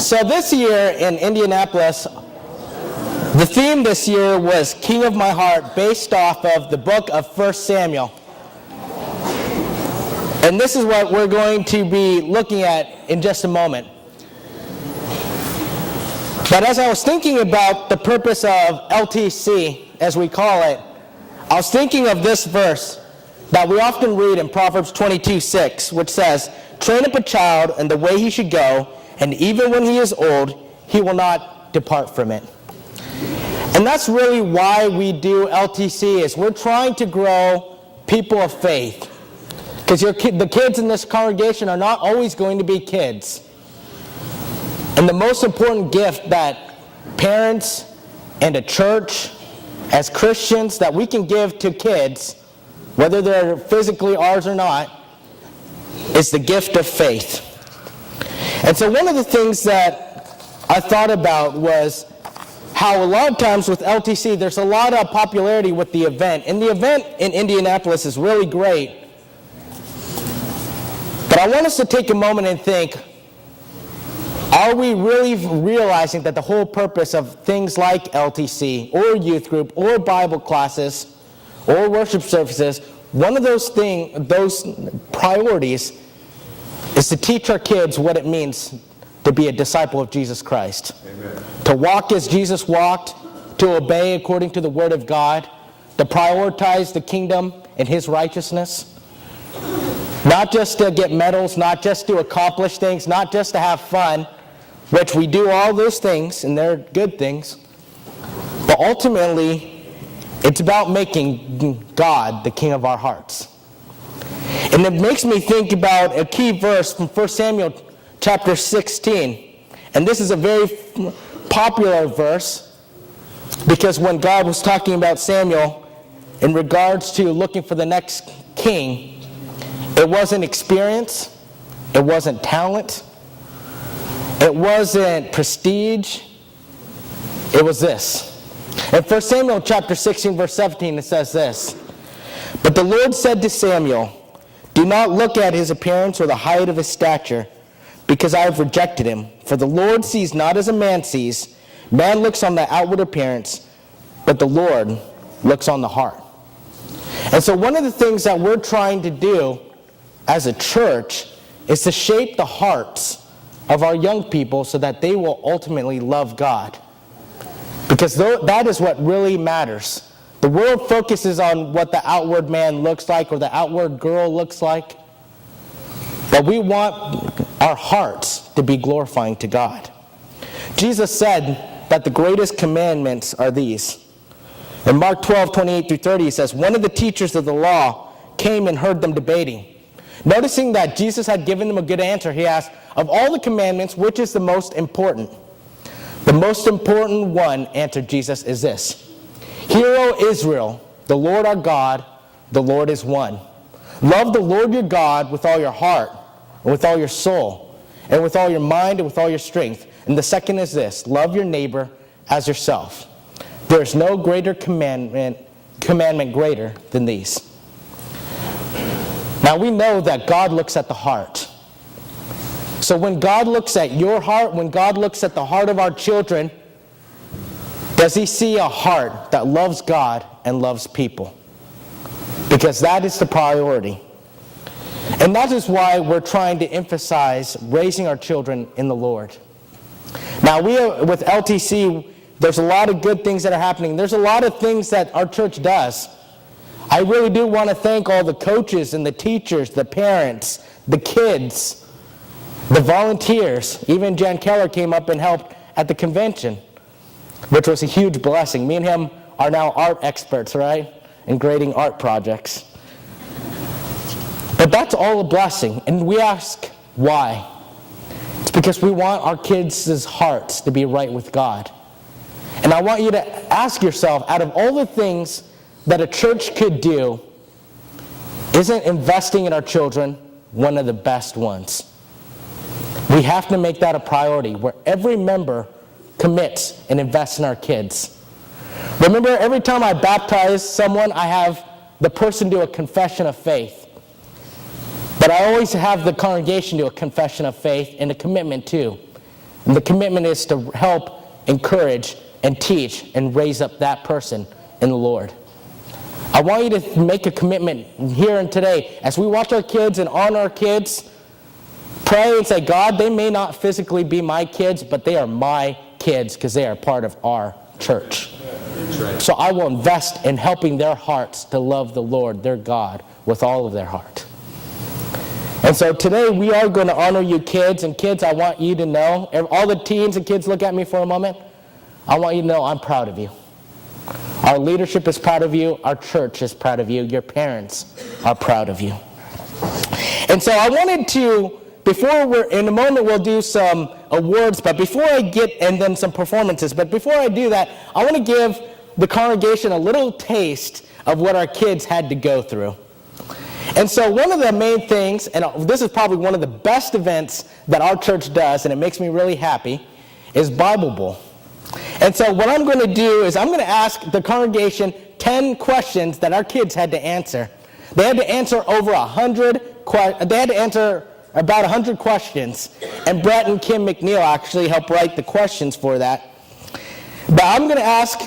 So this year in Indianapolis, the theme this year was King of My Heart, based off of the book of 1 Samuel. And this is what we're going to be looking at in just a moment. But as I was thinking about the purpose of LTC, as we call it, I was thinking of this verse that we often read in Proverbs 22:6, which says, "Train up a child in the way he should go, and even when he is old, he will not depart from it." And that's really why we do LTC, is we're trying to grow people of faith. Because the kids in this congregation are not always going to be kids. And the most important gift that parents and a church, as Christians, that we can give to kids, whether they're physically ours or not, is the gift of faith. And so one of the things that I thought about was how a lot of times with LTC, there's a lot of popularity with the event. And the event in Indianapolis is really great. But I want us to take a moment and think, are we really realizing that the whole purpose of things like LTC or youth group or Bible classes or worship services, one of those priorities is to teach our kids what it means to be a disciple of Jesus Christ. Amen. To walk as Jesus walked, to obey according to the Word of God, to prioritize the kingdom and His righteousness. Not just to get medals, not just to accomplish things, not just to have fun, which we do all those things, and they're good things. But ultimately, it's about making God the King of our hearts. And it makes me think about a key verse from 1 Samuel chapter 16. And this is a very popular verse, because when God was talking about Samuel in regards to looking for the next king, it wasn't experience, it wasn't talent, it wasn't prestige, it was this. In 1 Samuel chapter 16, verse 17, it says this, "But the Lord said to Samuel, do not look at his appearance or the height of his stature, because I have rejected him. For the Lord sees not as a man sees. Man looks on the outward appearance, but the Lord looks on the heart." And so one of the things that we're trying to do as a church is to shape the hearts of our young people so that they will ultimately love God. Because that is what really matters. The world focuses on what the outward man looks like or the outward girl looks like. But we want our hearts to be glorifying to God. Jesus said that the greatest commandments are these. In Mark 12:28-30, he says, "One of the teachers of the law came and heard them debating. Noticing that Jesus had given them a good answer, he asked, 'Of all the commandments, which is the most important?' 'The most important one,' answered Jesus, 'is this. Hear, O Israel, the Lord our God, the Lord is one. Love the Lord your God with all your heart, and with all your soul, and with all your mind, and with all your strength. And the second is this, love your neighbor as yourself. There is no greater commandment greater than these.'" Now we know that God looks at the heart. So when God looks at your heart, when God looks at the heart of our children, does He see a heart that loves God and loves people? Because that is the priority. And that is why we're trying to emphasize raising our children in the Lord. Now with LTC, there's a lot of good things that are happening. There's a lot of things that our church does. I really do want to thank all the coaches and the teachers, the parents, the kids, the volunteers. Even Jan Keller came up and helped at the convention, which was a huge blessing. Me and him are now art experts, right? In grading art projects. But that's all a blessing. And we ask, why? It's because we want our kids' hearts to be right with God. And I want you to ask yourself, out of all the things that a church could do, isn't investing in our children one of the best ones? We have to make that a priority, where every member commits and invests in our kids. Remember, every time I baptize someone, I have the person do a confession of faith. But I always have the congregation do a confession of faith and a commitment too. And the commitment is to help, encourage, and teach and raise up that person in the Lord. I want you to make a commitment here and today. As we watch our kids and honor our kids, pray and say, God, they may not physically be my kids, but they are my kids because they are part of our church. Right. So I will invest in helping their hearts to love the Lord, their God, with all of their heart. And so today we are going to honor you kids. And kids, I want you to know, all the teens and kids, look at me for a moment. I want you to know I'm proud of you. Our leadership is proud of you. Our church is proud of you. Your parents are proud of you. And so I wanted to, in a moment we'll do some awards, but before I get, and then some performances, but before I do that, I want to give the congregation a little taste of what our kids had to go through. And so one of the main things, and this is probably one of the best events that our church does, and it makes me really happy, is Bible Bowl. And so what I'm going to do is I'm going to ask the congregation 10 questions that our kids had to answer. They had to answer about 100 questions. And Brett and Kim McNeil actually helped write the questions for that. But I'm going to ask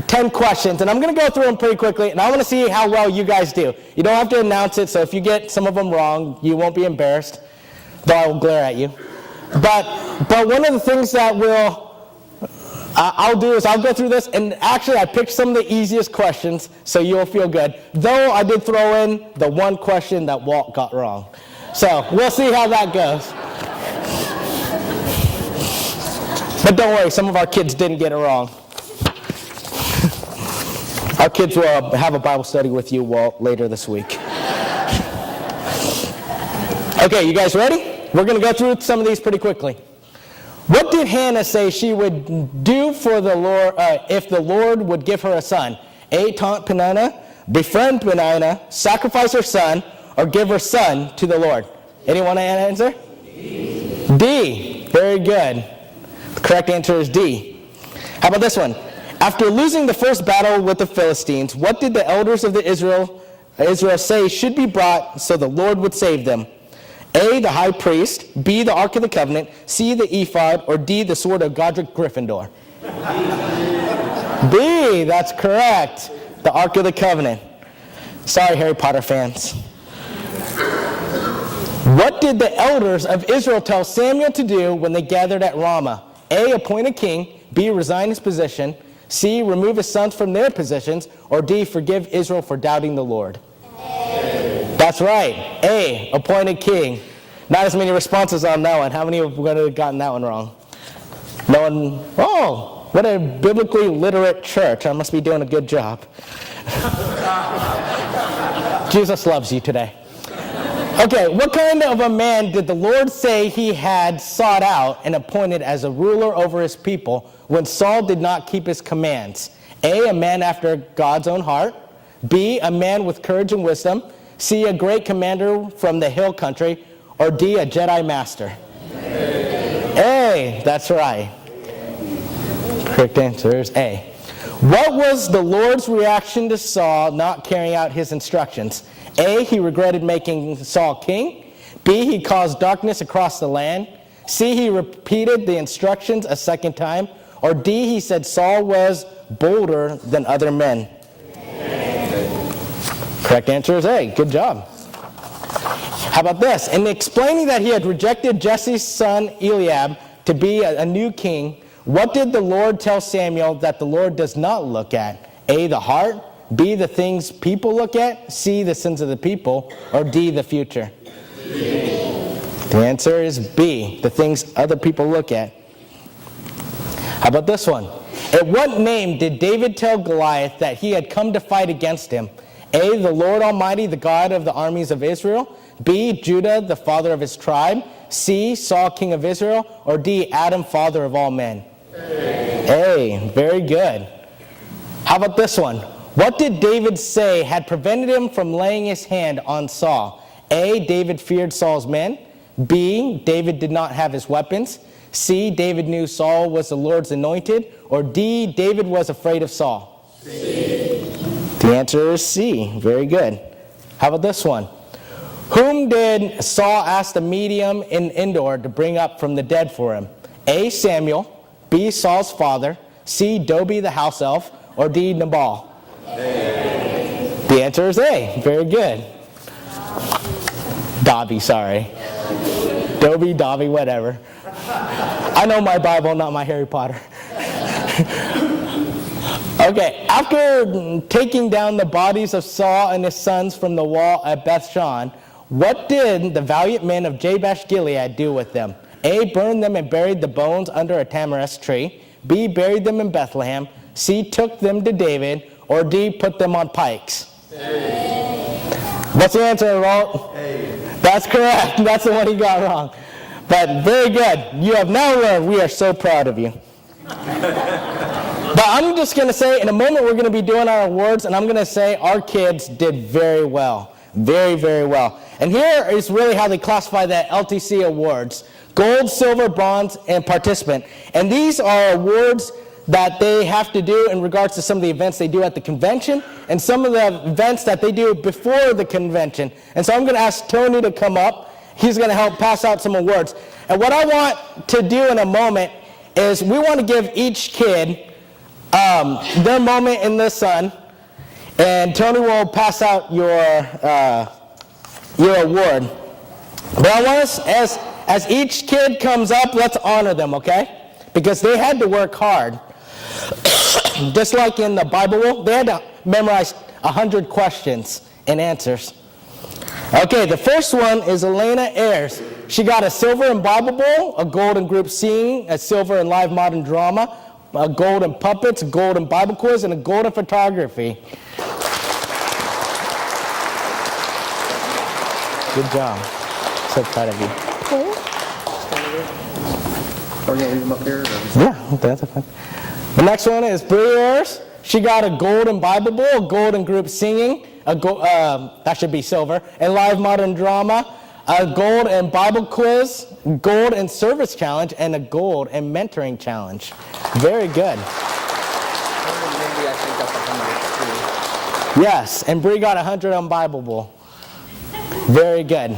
10 questions, and I'm going to go through them pretty quickly, and I want to see how well you guys do. You don't have to announce it, so if you get some of them wrong, you won't be embarrassed, though I will glare at you. But one of the things that I'll do is I'll go through this, and actually I picked some of the easiest questions, so you'll feel good. Though I did throw in the one question that Walt got wrong. So we'll see how that goes. But don't worry, some of our kids didn't get it wrong. Our kids will have a Bible study with you, Walt, later this week. Okay, you guys ready? We're going to go through some of these pretty quickly. What did Hannah say she would do for the Lord if the Lord would give her a son? A, taunt Peninnah, befriend Peninnah, sacrifice her son, or give her son to the Lord? Anyone answer? D. D. Very good. The correct answer is D. How about this one? After losing the first battle with the Philistines, what did the elders of Israel say should be brought so the Lord would save them? A, the high priest, B, the Ark of the Covenant, C, the ephod, or D, the sword of Godric Gryffindor? B, that's correct. The Ark of the Covenant. Sorry, Harry Potter fans. What did the elders of Israel tell Samuel to do when they gathered at Ramah? A, appoint a king, B, resign his position, C, remove his sons from their positions, or D, forgive Israel for doubting the Lord? That's right. A, appoint a king. Not as many responses on that one. How many would have gotten that one wrong? No one. Oh, what a biblically literate church. I must be doing a good job. Jesus loves you today. Okay, what kind of a man did the Lord say he had sought out and appointed as a ruler over his people when Saul did not keep his commands? A, a man after God's own heart. B, a man with courage and wisdom. C, a great commander from the hill country, or D, a Jedi master? A, that's right. Correct answer is A. What was the Lord's reaction to Saul not carrying out his instructions? A, he regretted making Saul king. B, he caused darkness across the land. C, he repeated the instructions a second time. Or D, he said Saul was bolder than other men. Correct answer is A. Good job. How about this? In explaining that he had rejected Jesse's son Eliab to be a new king, what did the Lord tell Samuel that the Lord does not look at? A, the heart. B, the things people look at. C, the sins of the people. Or D, the future? The answer is B, the things other people look at. How about this one? At what name did David tell Goliath that he had come to fight against him? A, the Lord Almighty, the God of the armies of Israel. B, Judah, the father of his tribe. C, Saul, king of Israel. Or D, Adam, father of all men? A, very good. How about this one? What did David say had prevented him from laying his hand on Saul? A, David feared Saul's men. B, David did not have his weapons. C, David knew Saul was the Lord's anointed. Or D, David was afraid of Saul? C. The answer is C. Very good. How about this one? Whom did Saul ask the medium in Endor to bring up from the dead for him? A, Samuel, B, Saul's father, C, Doby the house elf, or D, Nabal? A. The answer is A. Very good. Dobby, sorry. Doby, Dobby, whatever. I know my Bible, not my Harry Potter. Okay, after taking down the bodies of Saul and his sons from the wall at Beth-shan, what did the valiant men of Jabesh Gilead do with them? A, burned them and buried the bones under a tamarisk tree. B, buried them in Bethlehem. C, took them to David. Or D, put them on pikes. A. What's the answer, Walt? A. That's correct. That's the one he got wrong. But very good. You have now learned. We are so proud of you. But I'm just going to say, in a moment, we're going to be doing our awards, and I'm going to say our kids did very well. Very, very well. And here is really how they classify the LTC awards. Gold, silver, bronze, and participant. And these are awards that they have to do in regards to some of the events they do at the convention and some of the events that they do before the convention. And so I'm going to ask Tony to come up. He's going to help pass out some awards. And what I want to do in a moment is we want to give each kid their moment in the sun. And Tony will pass out your award. But I want us, as each kid comes up, let's honor them, okay? Because they had to work hard. Just like in the Bible, they had to memorize 100 questions and answers. Okay, the first one is Elena Ayers. She got a silver in Bible Bowl, a gold in group singing, a silver in live modern drama, a gold in puppets, a gold in Bible quiz, and a gold in photography. Good job. So proud of you. Are you going to leave them up here? Yeah, that's okay. The next one is Brie Ayers. She got a gold in Bible Bowl, a gold in group singing, that should be silver, and live modern drama, a gold in Bible quiz, gold in service challenge, and a gold in mentoring challenge. Very good. Yes, and Brie got 100 on Bible Bowl. Very good.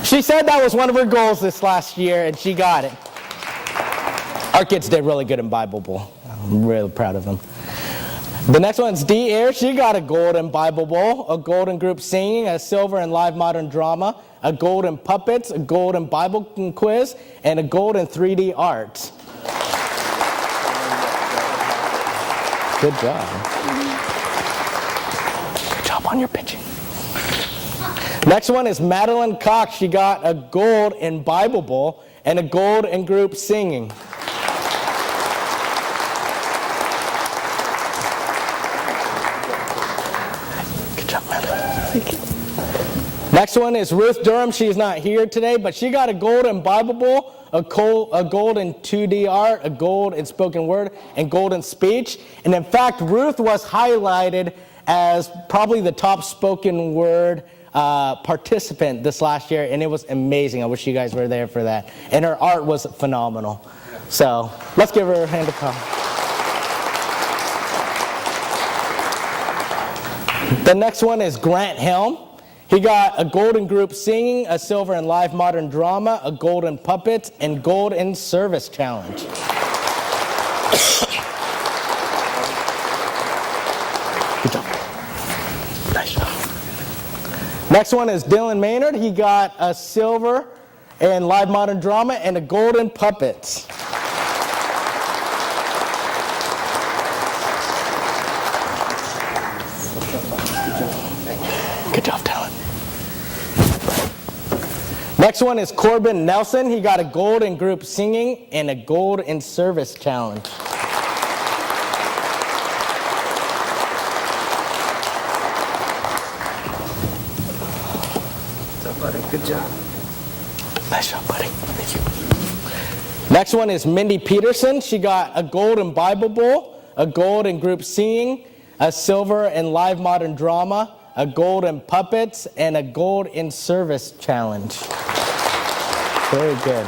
She said that was one of her goals this last year, and she got it. Our kids did really good in Bible Bowl. I'm really proud of them. The next one's Dee Ayers. She got a gold in Bible Bowl, a gold in group singing, a silver in live modern drama, a gold in puppets, a gold in Bible quiz, and a gold in 3D art. Good job. Good job on your pitching. Next one is Madeline Cox. She got a gold in Bible Bowl and a gold in group singing. Good job, Madeline. Thank you. Next one is Ruth Durham. She's not here today, but she got a gold in Bible Bowl, a gold in 2D art, a gold in spoken word, and gold in speech. And in fact, Ruth was highlighted as probably the top spoken word participant this last year, and it was amazing. I wish you guys were there for that. And her art was phenomenal. So let's give her a hand of applause. The next one is Grant Helm. He got a gold in group singing, a silver in live modern drama, a gold in puppets, and gold in service challenge. Good job. Nice job. Next one is Dylan Maynard. He got a silver in live modern drama and a gold in puppets. Good job, Dylan. Next one is Corbin Nelson. He got a gold in group singing and a gold in service challenge. Good job. Nice job, buddy. Thank you. Next one is Mindy Peterson. She got a gold in Bible Bowl, a gold in group singing, a silver in live modern drama, a gold in puppets, and a gold in service challenge. Very good.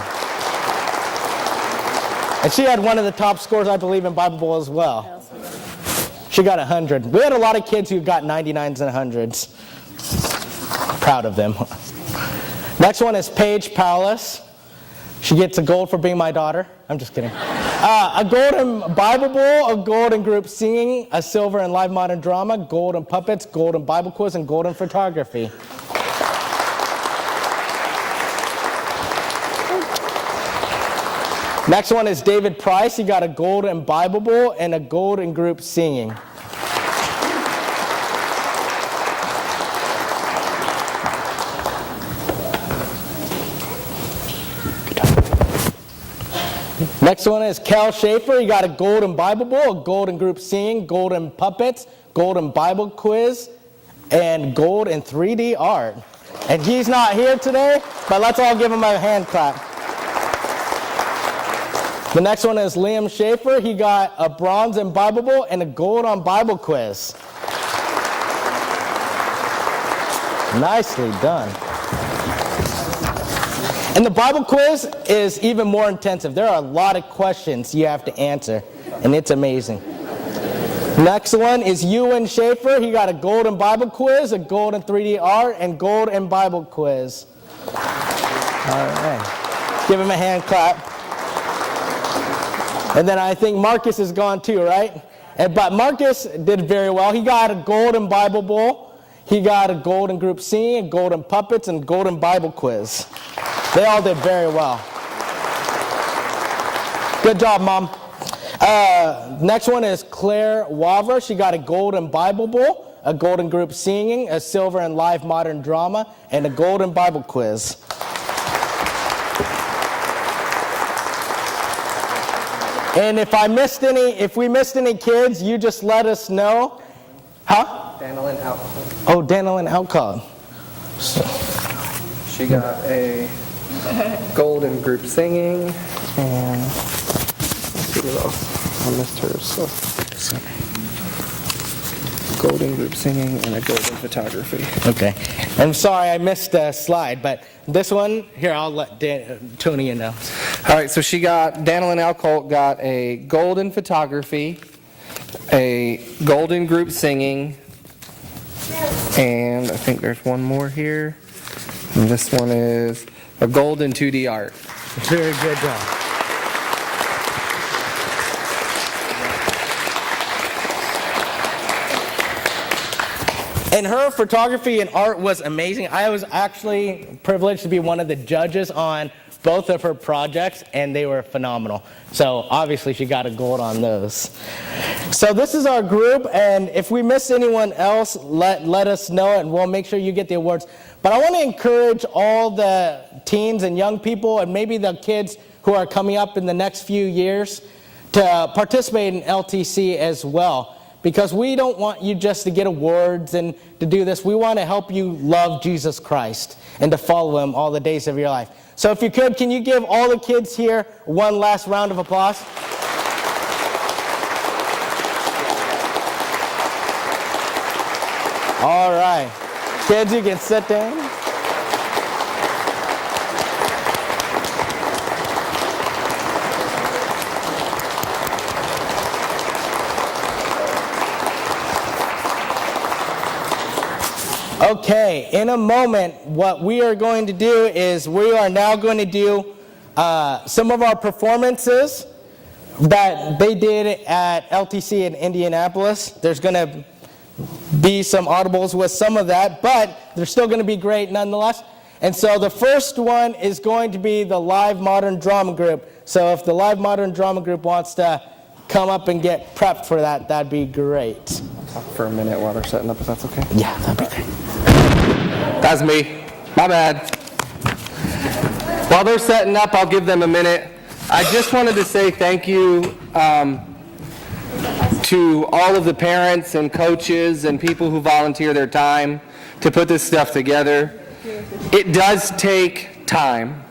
And she had one of the top scores, I believe, in Bible Bowl as well. She got 100. We had a lot of kids who got 99s and 100s. Proud of them. Next one is Paige Powless. She gets a gold for being my daughter. I'm just kidding. A gold in Bible Bowl, a gold in group singing, a silver in live modern drama, gold in puppets, gold in Bible quiz, and gold in photography. Next one is David Price. He got a gold in Bible Bowl and a gold in group singing. Next one is Cal Schaefer. He got a gold in Bible Bowl, a gold in group singing, gold in puppets, gold in Bible quiz, and gold in 3D art. And he's not here today, but let's all give him a hand clap. The next one is Liam Schaefer. He got a bronze in Bible Bowl and a gold on Bible quiz. Nicely done. And the Bible quiz is even more intensive. There are a lot of questions you have to answer, and it's amazing. Next one is Ewan Schaefer. He got a gold in Bible quiz, a gold in 3D art, and gold in Bible quiz. All right. Give him a hand clap. And then I think Marcus is gone too, right? But Marcus did very well. He got a gold in Bible Bowl. He got a gold in group singing, a gold in puppets, and a gold in Bible quiz. They all did very well. Good job, Mom. Next one is Claire Wavra. She got a gold in Bible Bowl, a gold in group singing, a silver in live modern drama, and a gold in Bible quiz. And if we missed any kids, you just let us know. Huh? Danilyn Alcohol. Oh, Danilyn Alcohol. She got a gold in group singing. And Let's see what else. I missed hers. So. Gold in group singing and a gold in photography. okay. I'm sorry I missed a slide, but this one, here, I'll let Tony know. All right, so Danilyn Alcohol got a gold in photography, a gold in group singing, and I think there's one more here. And this one is a gold in 2D art. Very good job. And her photography and art was amazing. I was actually privileged to be one of the judges on both of her projects, and they were phenomenal. So obviously she got a gold on those. So this is our group, and if we miss anyone else, let us know, and we'll make sure you get the awards. But I want to encourage all the teens and young people, and maybe the kids who are coming up in the next few years, to participate in LTC as well. Because we don't want you just to get awards and to do this. We want to help you love Jesus Christ and to follow him all the days of your life. So if you could, can you give all the kids here one last round of applause? All right. Kids, you can sit down. Okay, in a moment, what we are going to do is we are now going to do some of our performances that they did at LTC in Indianapolis. There's going to be some audibles with some of that, but they're still going to be great nonetheless. And so the first one is going to be the Live Modern Drama Group. So if the Live Modern Drama Group wants to come up and get prepped for that, that'd be great. Talk for a minute while they're setting up, if that's okay. Yeah, that'd be great. That's me. My bad. While they're setting up, I'll give them a minute. I just wanted to say thank you to all of the parents and coaches and people who volunteer their time to put this stuff together. It does take time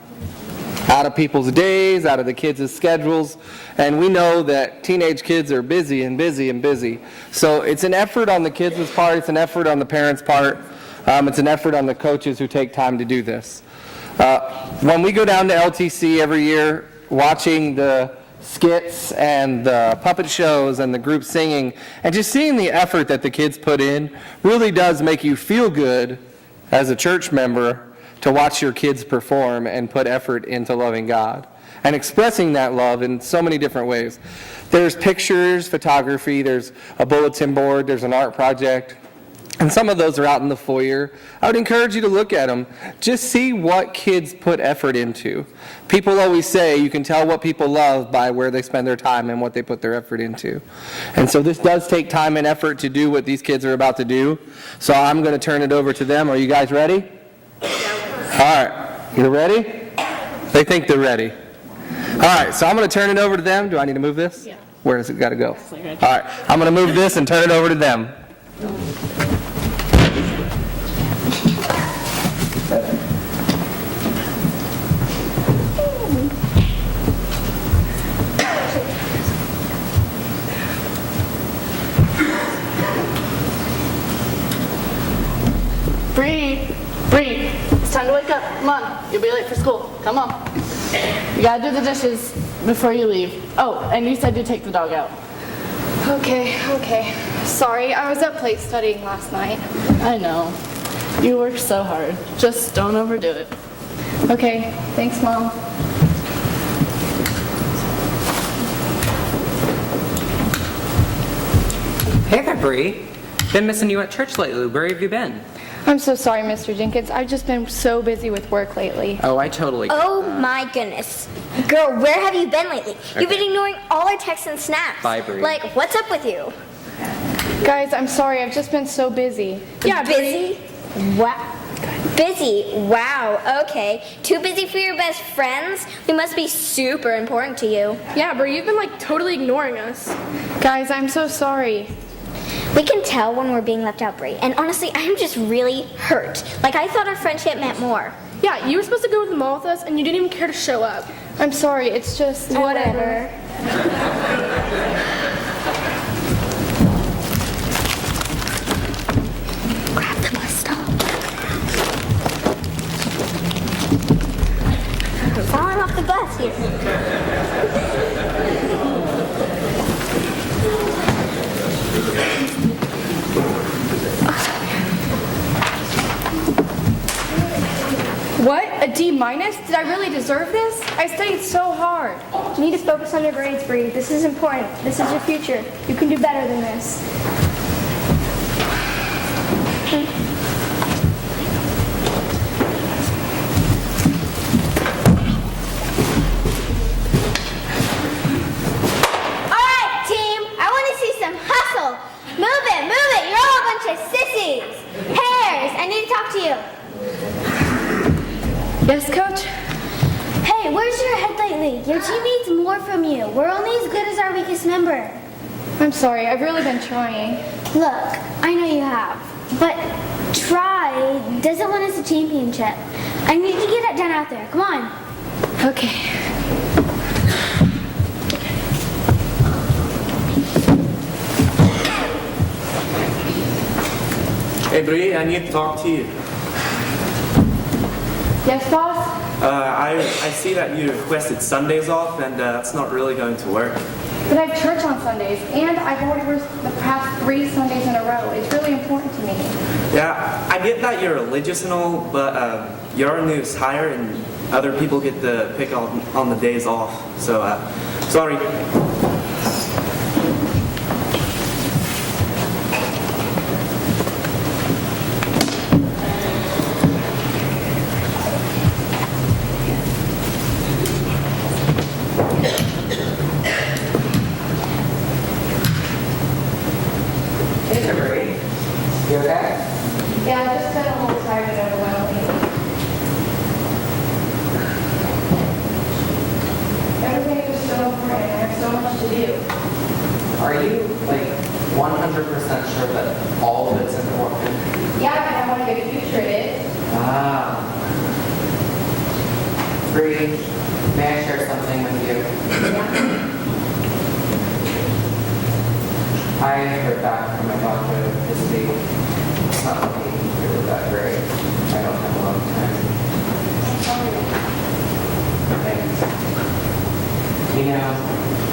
out of people's days, out of the kids' schedules, and we know that teenage kids are busy and busy and busy. So it's an effort on the kids' part, it's an effort on the parents' part, it's an effort on the coaches who take time to do this. When we go down to LTC every year, watching the skits and the puppet shows and the group singing, and just seeing the effort that the kids put in really does make you feel good as a church member to watch your kids perform and put effort into loving God and expressing that love in so many different ways. There's pictures, photography, there's a bulletin board, there's an art project, and some of those are out in the foyer. I would encourage you to look at them. Just see what kids put effort into. People always say you can tell what people love by where they spend their time and what they put their effort into. And so this does take time and effort to do what these kids are about to do. So I'm going to turn it over to them. Are you guys ready? All right. You ready? They think they're ready. All right. So I'm going to turn it over to them. Do I need to move this? Yeah. Where does it got to go? All right. I'm going to move this and turn it over to them. Bree, it's time to wake up. Come on, you'll be late for school. Come on. You gotta do the dishes before you leave. Oh, and you said you'd take the dog out. Okay. Sorry, I was up late studying last night. I know. You work so hard. Just don't overdo it. Okay, thanks, Mom. Hey there, Bree. Been missing you at church lately. Where have you been? I'm so sorry, Mr. Jenkins. I've just been so busy with work lately. Oh, I totally get Oh that. my goodness. Girl, where have you been lately? You've been ignoring all our texts and snaps. Bye, Bree. Like, what's up with you? Guys, I'm sorry. I've just been so busy. Yeah, busy? Wow. Busy? Wow, okay. Too busy for your best friends? We must be super important to you. Yeah, Bree, you've been like totally ignoring us. Guys, I'm so sorry. We can tell when we're being left out, Bree. And honestly, I'm just really hurt. Like, I thought our friendship meant more. Yeah, you were supposed to go to the mall with us and you didn't even care to show up. I'm sorry. It's just Whatever. Grab the bus stop. I'm falling off the bus here. What? A D minus? Did I really deserve this? I studied so hard. You need to focus on your grades, Bree. This is important. This is your future. You can do better than this. All right, team. I want to see some hustle. Move it. You're all a bunch of sissies. Pears, I need to talk to you. Yes, Coach? Hey, where's your head lately? Your team needs more from you. We're only as good as our weakest member. I'm sorry. I've really been trying. Look, I know you have, but try doesn't win us a championship. I need to get it done out there. Come on. Okay. Hey Bree, I need to talk to you. Yes, boss? I see that you requested Sundays off, and that's not really going to work. But I have church on Sundays, and I've already worked the past 3 Sundays in a row. It's really important to me. Yeah, I get that you're religious and all, but your news higher, and other people get to pick on the days off. So, sorry. Hey there, Bree. You okay? Yeah, I've just been a little tired and overwhelmed lately. Everything is so important, and I have so much to do. Are you, like, 100% sure that all of it's important? Yeah, and I want to get a future in it. Ah. Bree, may I share something with you? I heard back from my doctor this week. It's not looking really that great. I don't have a lot of time. Thanks. You know,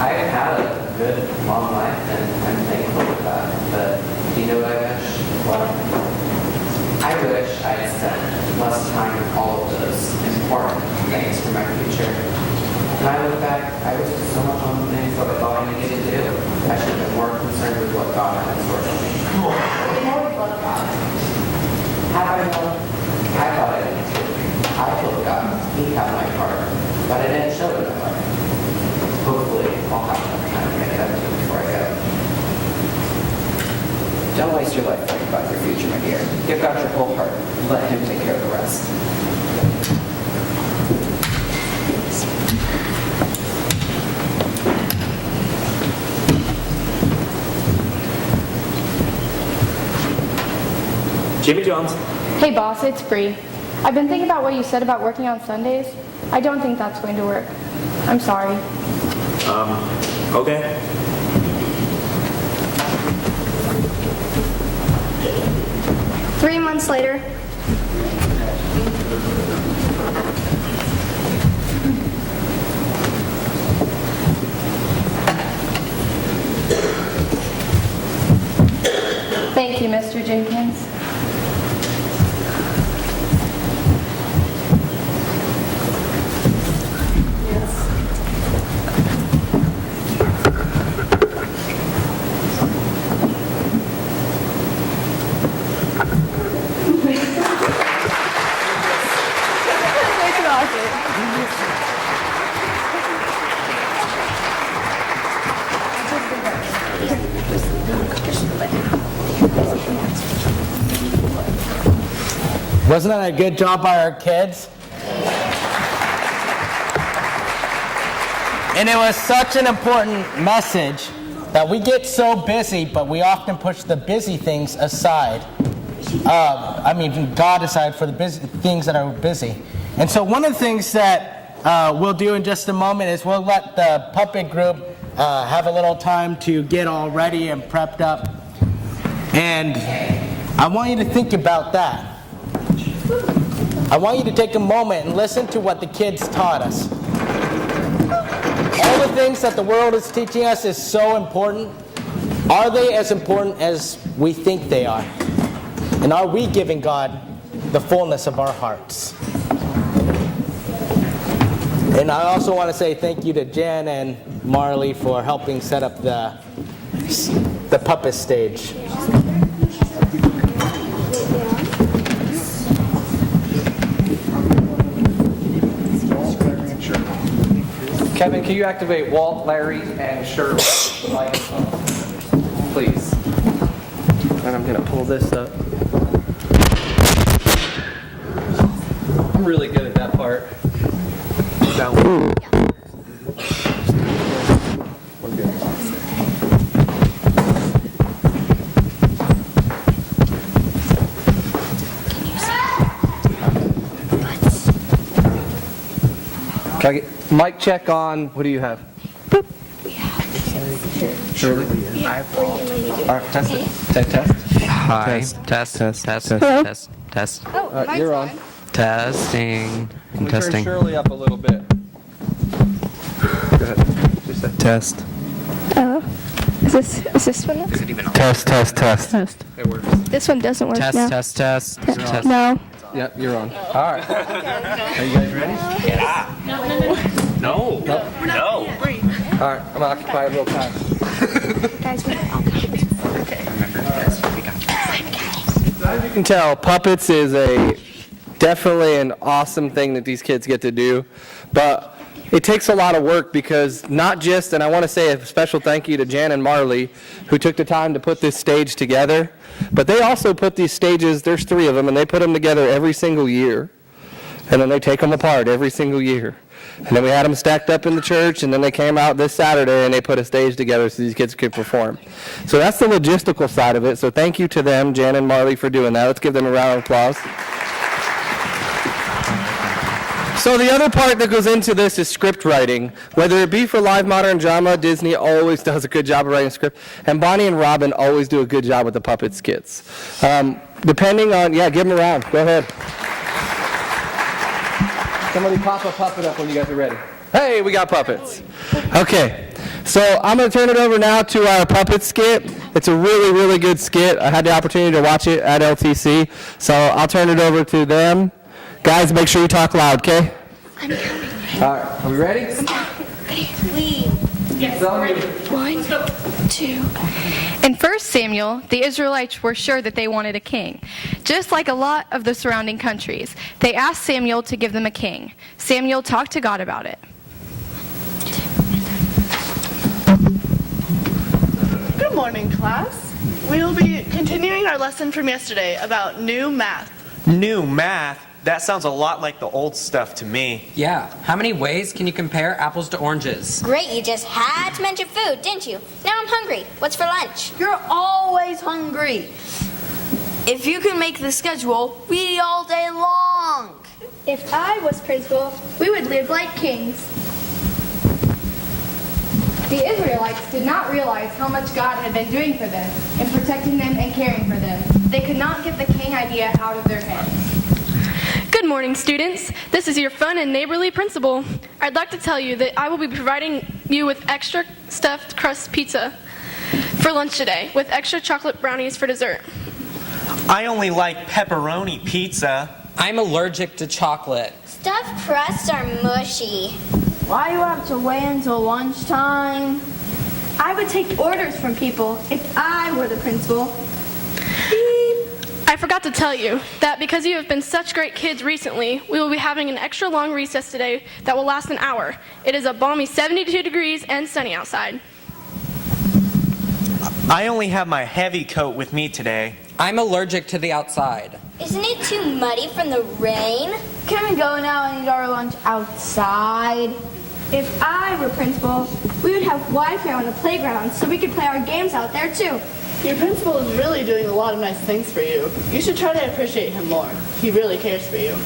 I've had a good, long life, and I'm thankful for that. But do you know what I wish? What? I wish I had spent less time with all of those important things for my future. When I look back, I wasted so much on the things that I thought I needed to do. I should have been more concerned with what God had in store for me. You always love God. Had I known, I thought I didn't do it. I told God He had my heart, but I didn't show it that way. Hopefully, I'll have enough time to get it up to him before I go. Don't waste your life thinking about your future, my dear. Give God your whole heart. Let Him take care of the rest. Jimmy John's. Hey boss, it's Bree. I've been thinking about what you said about working on Sundays. I don't think that's going to work. I'm sorry. Okay. Three months later. Thank you, Mr. Jenkins. Wasn't that a good job by our kids? And it was such an important message that we get so busy, but we often push the busy things aside. God aside for the busy things that are busy. And so one of the things that we'll do in just a moment is we'll let the puppet group have a little time to get all ready and prepped up. And I want you to think about that. I want you to take a moment and listen to what the kids taught us. All the things that the world is teaching us is so important. Are they as important as we think they are? And are we giving God the fullness of our hearts? And I also want to say thank you to Jan and Marley for helping set up the puppet stage. Kevin, can you activate Walt, Larry, and Shirley? Please. And I'm going to pull this up. I'm really good at that part. We're good. Can I get mic check on? What do you have? Boop. Shirley? All right, test it. Test. Hi. Test. Oh, mine's you're on. fine. Testing. Turn Testing. Shirley up a little bit. Go ahead. Just say Test. Oh, is this one? Is it even on? test. Test. It works. This one doesn't work now. Test. No. Yep, you're on. All right. Are you guys ready? No. All right, I'm gonna occupy it real time. Guys, Remember, yes, we got you. So as you can tell, puppets is definitely an awesome thing that these kids get to do, but it takes a lot of work because not just, and I want to say a special thank you to Jan and Marley who took the time to put this stage together, but they also put these stages, there's 3 of them, and they put them together every single year, and then they take them apart every single year. And then we had them stacked up in the church, and then they came out this Saturday and they put a stage together so these kids could perform. So that's the logistical side of it. So thank you to them, Jan and Marley, for doing that. Let's give them a round of applause. So the other part that goes into this is script writing. Whether it be for live modern drama, Disney always does a good job of writing a script, and Bonnie and Robin always do a good job with the puppet skits. Depending on, give them a round. Go ahead. Somebody pop a puppet up when you guys are ready. Hey, we got puppets. Okay, So I'm going to turn it over now to our puppet skit. It's a really, really good skit. I had the opportunity to watch it at LTC, so I'll turn it over to them. Guys, make sure you talk loud, okay? I'm coming. All right, are we ready? Ready? Yes, ready. 1, 2. In 1 Samuel, the Israelites were sure that they wanted a king. Just like a lot of the surrounding countries, they asked Samuel to give them a king. Samuel talked to God about it. Good morning, class. We will be continuing our lesson from yesterday about new math. New math? That sounds a lot like the old stuff to me. Yeah. How many ways can you compare apples to oranges? Great, you just had to mention food, didn't you? Now I'm hungry. What's for lunch? You're always hungry. If you can make the schedule, we eat all day long. If I was principal, we would live like kings. The Israelites did not realize how much God had been doing for them in protecting them and caring for them. They could not get the king idea out of their heads. Good morning, students. This is your fun and neighborly principal. I'd like to tell you that I will be providing you with extra stuffed crust pizza for lunch today, with extra chocolate brownies for dessert. I only like pepperoni pizza. I'm allergic to chocolate. Stuffed crusts are mushy. Why do you have to wait until lunchtime? I would take orders from people if I were the principal. I forgot to tell you that because you have been such great kids recently, we will be having an extra long recess today that will last an hour. It is a balmy 72 degrees and sunny outside. I only have my heavy coat with me today. I'm allergic to the outside. Isn't it too muddy from the rain? Can we go now and eat our lunch outside? If I were principal, we would have Wi-Fi on the playground so we could play our games out there too. Your principal is really doing a lot of nice things for you. You should try to appreciate him more. He really cares for you.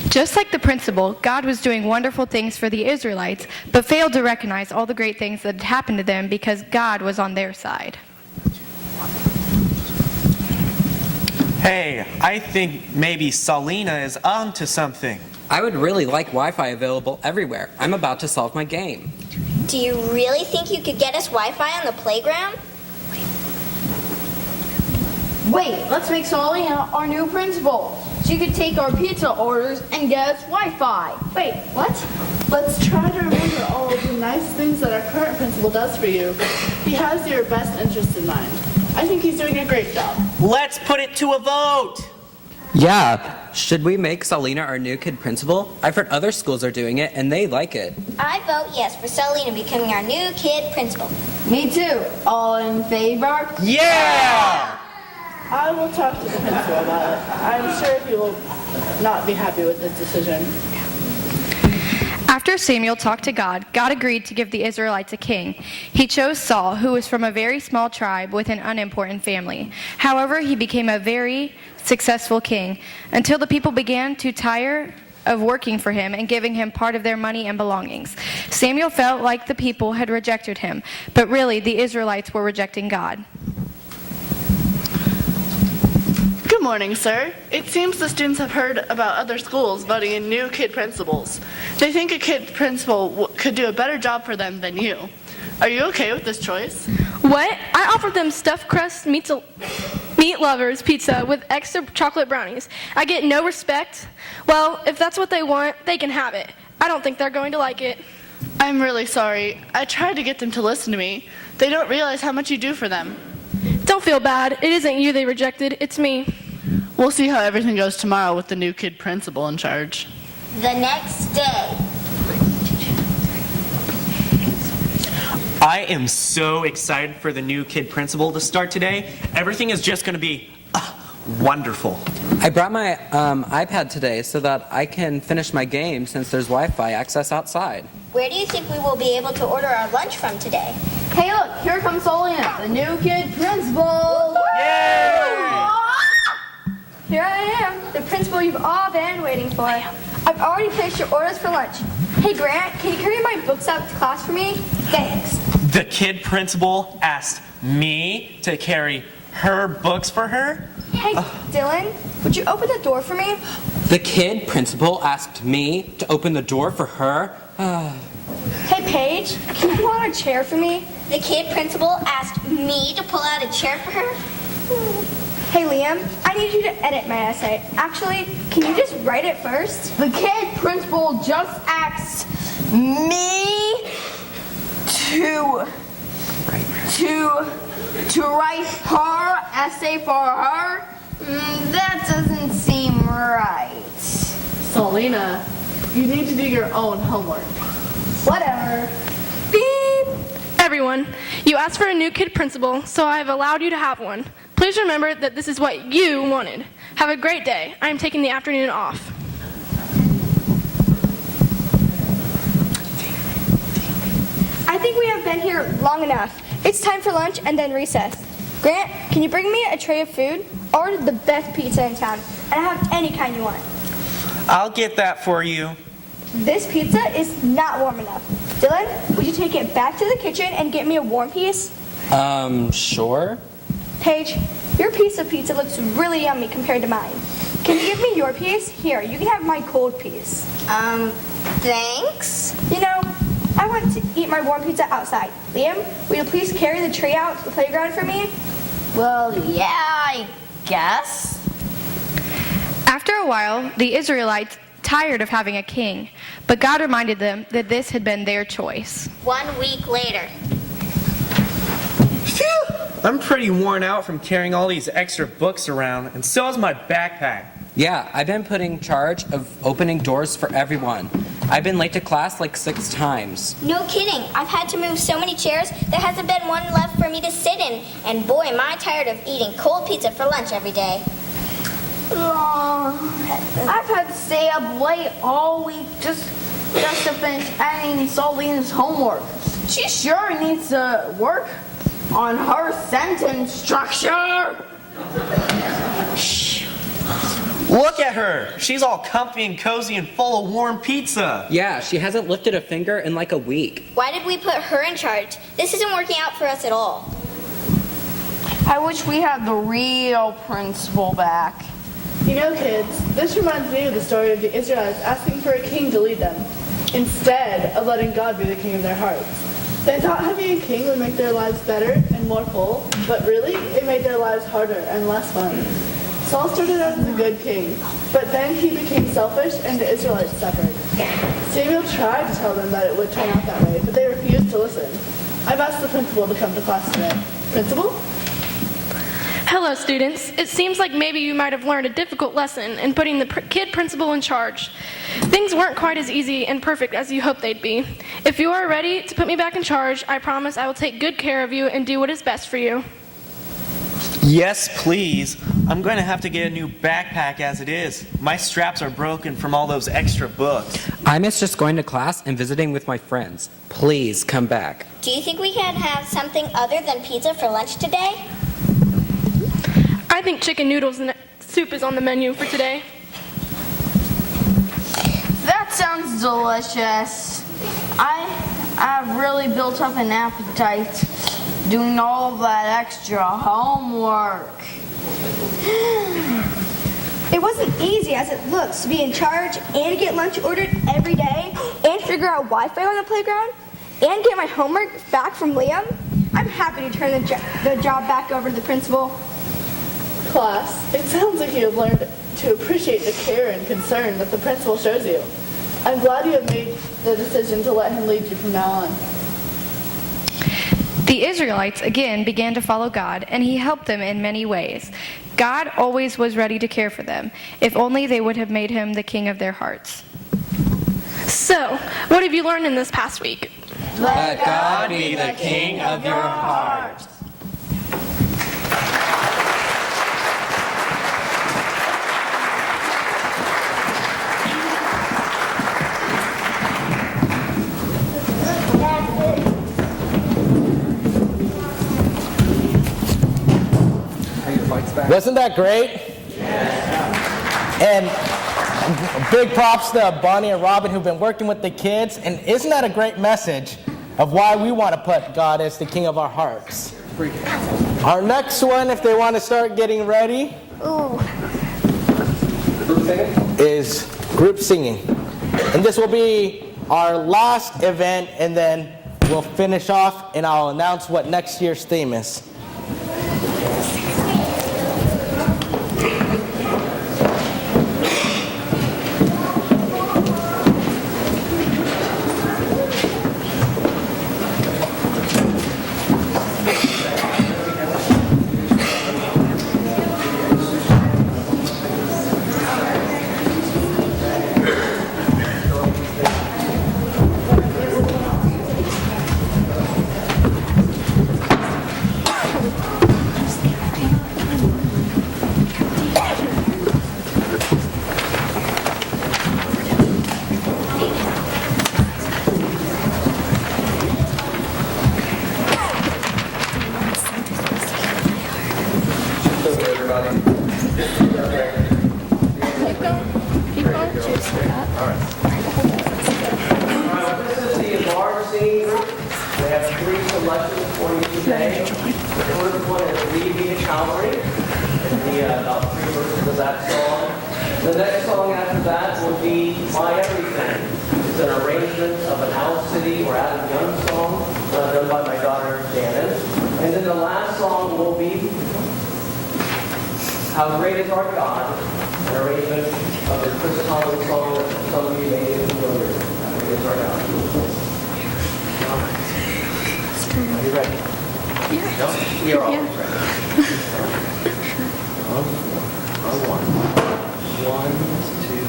Just like the principal, God was doing wonderful things for the Israelites, but failed to recognize all the great things that had happened to them because God was on their side. Hey, I think maybe Salina is onto something. I would really like Wi-Fi available everywhere. I'm about to solve my game. Do you really think you could get us Wi-Fi on the playground? Wait, let's make Salina our new principal. She could take our pizza orders and get us Wi-Fi. Wait, what? Let's try to remember all of the nice things that our current principal does for you. He has your best interest in mind. I think he's doing a great job. Let's put it to a vote. Yeah. Should we make Salina our new kid principal? I've heard other schools are doing it, and they like it. I vote yes for Salina becoming our new kid principal. Me too. All in favor? Yeah! I will talk to the principal about it. I'm sure he will not be happy with this decision. After Samuel talked to God, God agreed to give the Israelites a king. He chose Saul, who was from a very small tribe with an unimportant family. However, he became a very successful king until the people began to tire of working for him and giving him part of their money and belongings. Samuel felt like the people had rejected him, but really the Israelites were rejecting God. Good morning, sir. It seems the students have heard about other schools voting in new kid principals. They think a kid principal could do a better job for them than you. Are you okay with this choice? What? I offered them stuffed crust meat lovers pizza with extra chocolate brownies. I get no respect? Well, if that's what they want, they can have it. I don't think they're going to like it. I'm really sorry. I tried to get them to listen to me. They don't realize how much you do for them. Don't feel bad. It isn't you they rejected, it's me. We'll see how everything goes tomorrow with the new kid principal in charge. The next day. I am so excited for the new kid principal to start today. Everything is just going to be wonderful. I brought my iPad today so that I can finish my game since there's Wi-Fi access outside. Where do you think we will be able to order our lunch from today? Hey look, here comes Salina, the new kid principal. Yay! Here I am, the principal you've all been waiting for. I've already placed your orders for lunch. Hey Grant, can you carry my books out to class for me? Thanks. The kid principal asked me to carry her books for her? Hey Dylan, would you open the door for me? The kid principal asked me to open the door for her? Hey Paige, can you pull out a chair for me? The kid principal asked me to pull out a chair for her? Hey, Liam, I need you to edit my essay. Actually, can you just write it first? The kid principal just asked me to write her essay for her. That doesn't seem right. Selena, you need to do your own homework. Whatever. Beep. Everyone, you asked for a new kid principal, so I have allowed you to have one. Please remember that this is what you wanted. Have a great day. I am taking the afternoon off. I think we have been here long enough. It's time for lunch and then recess. Grant, can you bring me a tray of food? I ordered the best pizza in town, and I have any kind you want. I'll get that for you. This pizza is not warm enough. Dylan, would you take it back to the kitchen and get me a warm piece? Sure. Paige, your piece of pizza looks really yummy compared to mine. Can you give me your piece? Here, you can have my cold piece. Thanks. You know, I want to eat my warm pizza outside. Liam, will you please carry the tray out to the playground for me? Well, yeah, I guess. After a while, the Israelites tired of having a king, but God reminded them that this had been their choice. 1 week later. Phew! I'm pretty worn out from carrying all these extra books around, and so is my backpack. Yeah, I've been put in charge of opening doors for everyone. I've been late to class like 6 times. No kidding. I've had to move so many chairs, there hasn't been one left for me to sit in. And boy, am I tired of eating cold pizza for lunch every day. I've had to stay up late all week just to finish editing Selena's homework. She sure needs to work on her sentence structure. Look at her! She's all comfy and cozy and full of warm pizza. Yeah, she hasn't lifted a finger in like a week. Why did we put her in charge? This isn't working out for us at all. I wish we had the real principal back. You know, kids, this reminds me of the story of the Israelites asking for a king to lead them, instead of letting God be the king of their hearts. They thought having a king would make their lives better and more full, but really, it made their lives harder and less fun. Saul started out as a good king, but then he became selfish and the Israelites suffered. Samuel tried to tell them that it would turn out that way, but they refused to listen. I've asked the principal to come to class today. Principal? Hello, students. It seems like maybe you might have learned a difficult lesson in putting the kid principal in charge. Things weren't quite as easy and perfect as you hoped they'd be. If you are ready to put me back in charge, I promise I will take good care of you and do what is best for you. Yes, please. I'm going to have to get a new backpack as it is. My straps are broken from all those extra books. I miss just going to class and visiting with my friends. Please come back. Do you think we can have something other than pizza for lunch today? I think chicken noodles and soup is on the menu for today. That sounds delicious. I've really built up an appetite doing all of that extra homework. It wasn't easy as it looks to be in charge and get lunch ordered every day and figure out Wi-Fi on the playground and get my homework back from Liam. I'm happy to turn the job back over to the principal. Class, it sounds like you have learned to appreciate the care and concern that the principal shows you. I'm glad you have made the decision to let him lead you from now on. The Israelites again began to follow God, and he helped them in many ways. God always was ready to care for them, if only they would have made him the king of their hearts. So, what have you learned in this past week? Let God be the king of your heart. Wasn't that great? And big props to Bonnie and Robin who've been working with the kids. And isn't that a great message of why we want to put God as the king of our hearts? Our next one, if they want to start getting ready, is group singing. And this will be our last event, and then we'll finish off, and I'll announce what next year's theme is. How Great Is Our God, an arrangement of the Chris Collins song that some of you may be familiar with. How Great Is Our God. Are you ready? Yeah. No? You're all ready. On one. 1, 2,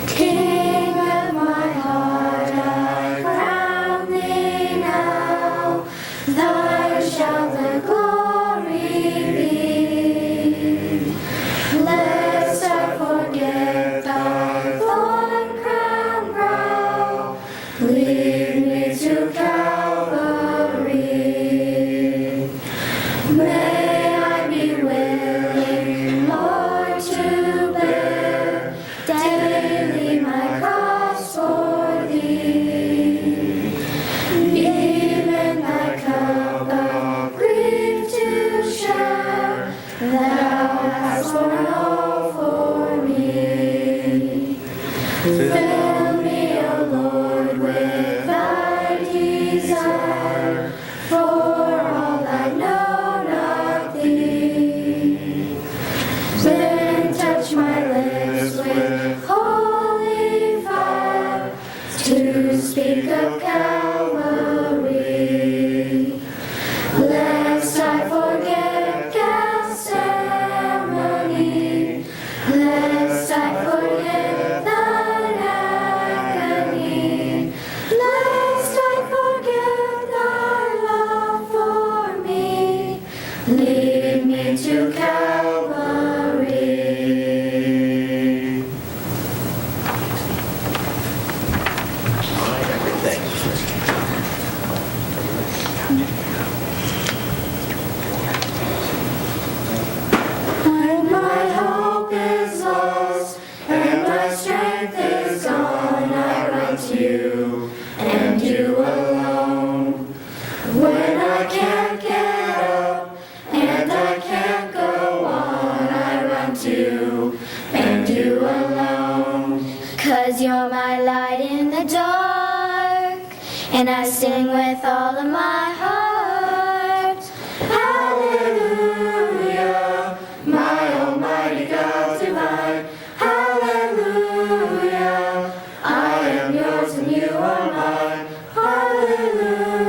3. King of my heart, I crown thee now. Thine shall the glory be. Lest I forget thy thorn crown brow, lead me to Calvary. May I be willing, Lord, to bear daily my cross for thee. Even thy cup of grief to share, thou hast borne all for me. Fill me, O Lord, with thy desire, for all I know not thee. Then touch my lips with holy fire, to speak of Calvary. Lest I forget Gethsemane, lest I forget thine agony, lest I forget thy love for me. Lead me to Calvary. When my hope is lost and my strength is gone, I run to you and you alone. When I can't get up and I can't go on, I run to you and you alone. 'Cause you're my light in the dark, and I sing with all of my heart. Hallelujah, my almighty God divine. Hallelujah, I am yours and you are mine. Hallelujah,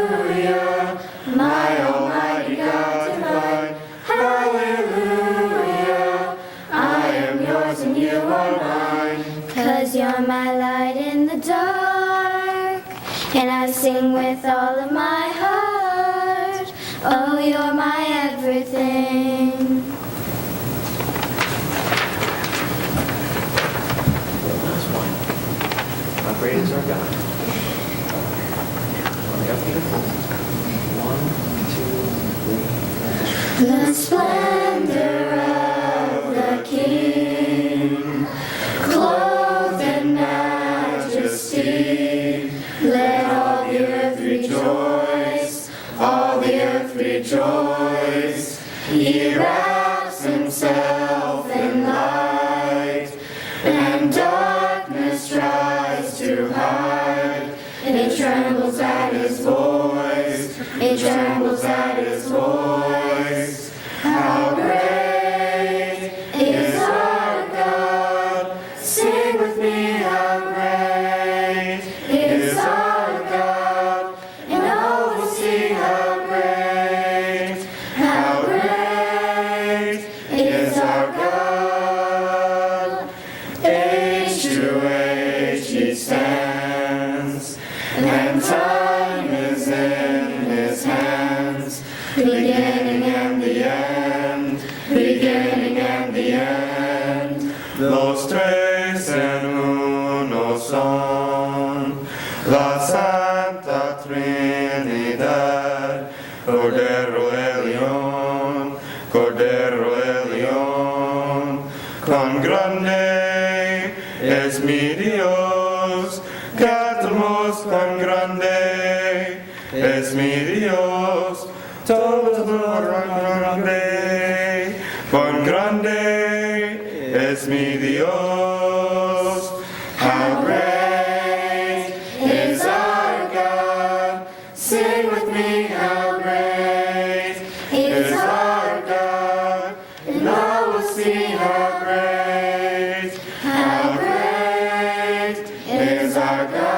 my almighty God divine. Hallelujah, I am yours and you are mine. 'Cause you're my light in the dark, and I sing with all of my heart. Oh, you're my everything. Last one. How great is our God? Beautiful. 1, 2, 3. The splendor of the King, clothed in majesty. Let all the earth rejoice, all the earth rejoice. He wraps himself in light, and darkness tries to beginning and the end, beginning and the end. Los tres en uno son, la Santa Trinidad, Cordero el León, Cordero el León, cuán grande es mi Dios, cantamos cuán grande es mi Dios, todo grande, cuán grande es mi Dios. How great is our God, sing with me, how great is our God, and all will see how great is our God.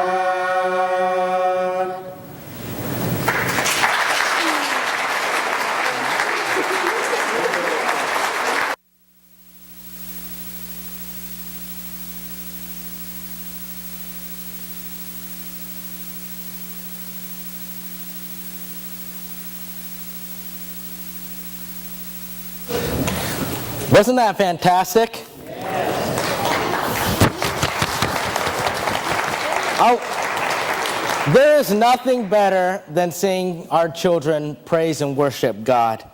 Wasn't that fantastic? There is nothing better than seeing our children praise and worship God.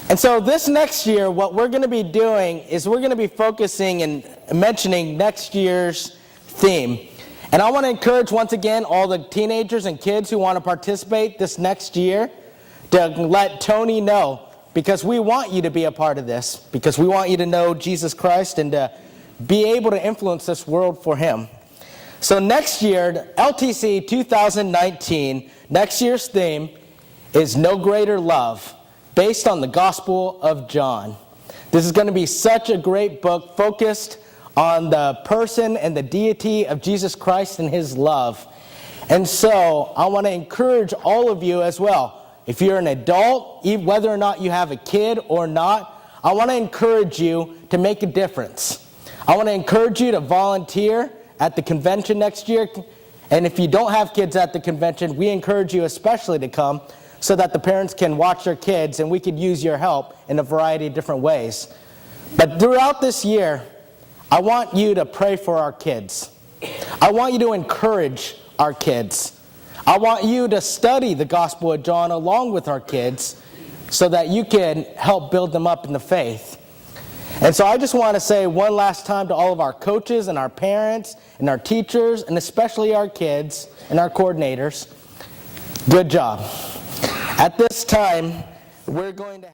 And so this next year, what we're going to be doing is we're going to be focusing and mentioning next year's theme. And I want to encourage once again all the teenagers and kids who want to participate this next year to let Tony know, because we want you to be a part of this, because we want you to know Jesus Christ and to be able to influence this world for Him. So next year, LTC 2019, next year's theme is No Greater Love, based on the Gospel of John. This is going to be such a great book focused on the person and the deity of Jesus Christ and His love. And so I want to encourage all of you as well. If you're an adult, whether or not you have a kid or not, I want to encourage you to make a difference. I want to encourage you to volunteer at the convention next year. And if you don't have kids at the convention, we encourage you especially to come so that the parents can watch their kids and we could use your help in a variety of different ways. But throughout this year, I want you to pray for our kids. I want you to encourage our kids. I want you to study the Gospel of John along with our kids so that you can help build them up in the faith. And so I just want to say one last time to all of our coaches and our parents and our teachers and especially our kids and our coordinators, good job. At this time, we're going to